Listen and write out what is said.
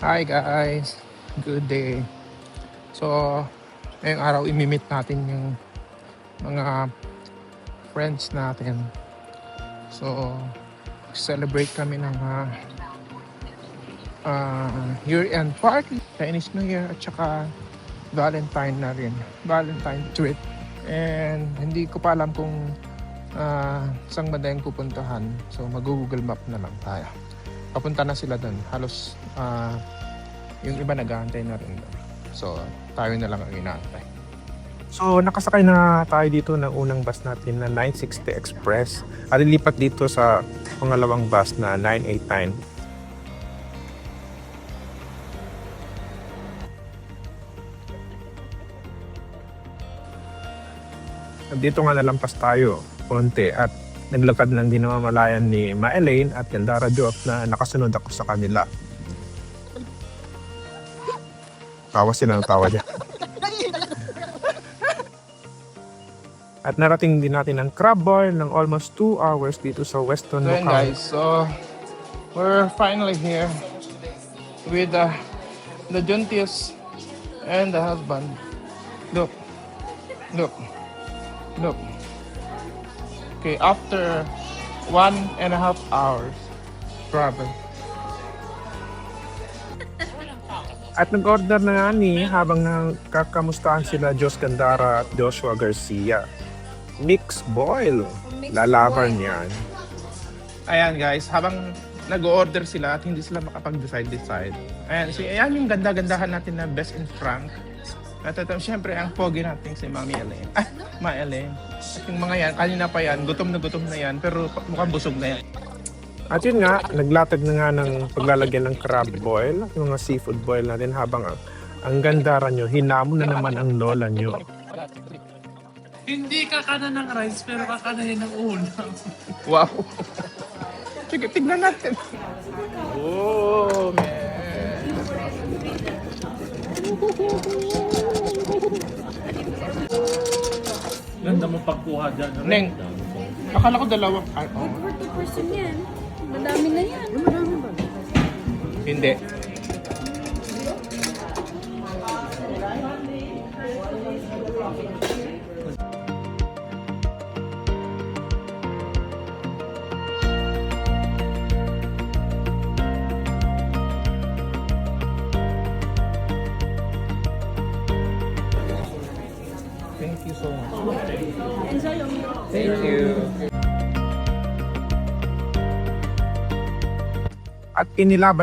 Hi guys, good day. So, ngayong araw imimit natin yung mga friends natin. So, celebrate kami ng year-end party, Chinese New Year at saka Valentine na rin, Valentine treat. And hindi ko pa alam kung saan banda yung pupuntahan. So, mag-Google Map na lang tayo. Papunta na sila doon. Halos yung iba nag-aantay na rin doon. So, tayo na lang ang inaantay. So, nakasakay na tayo dito ng unang bus natin na 960 Express. At ilipat dito sa pangalawang bus na 989. Dito nga nalampas tayo konti at naglakad lang din ang malayan ni Ma Elaine at Gandara Joop na nakasunod ako sa kanila. Tawa sila ng tawa niya. At narating din natin ang crab bar ng almost 2 hours dito sa Weston So Macau. guys, so we're finally here with the Juntius and the husband. Look, look, look. Okay, after 1.5 hours travel. At nag-order na nga ni habang nakakamustahan sila Jos Gandara at Joshua Garcia. Mixed boil. Lalaban yan. Ayan guys, habang nag-order sila at hindi sila makapag-decide. Ayan yung ganda-gandahan natin na best in Frank. At ito, syempre, ang pogi natin si Mami Elaine. Ma Elaine. At yung mga yan, kanina pa yan, gutom na yan, pero mukhang busog na yan. At yun nga, naglatag na nga ng paglalagyan ng crab boil, yung mga seafood boil natin habang ang Gandara nyo, hinamon na naman ang lola nyo. Hindi kakanan ng rice, pero kakanahin ng ulam. Wow! Sige, tignan natin. Oh, man. Ganda mo pagkuha dyan. Neng, akala ko dalawang. Over 2% yan. Madami na yan. Madami ba? Hindi. Thank you so much. Enjoy your meal. Thank you. At inilaban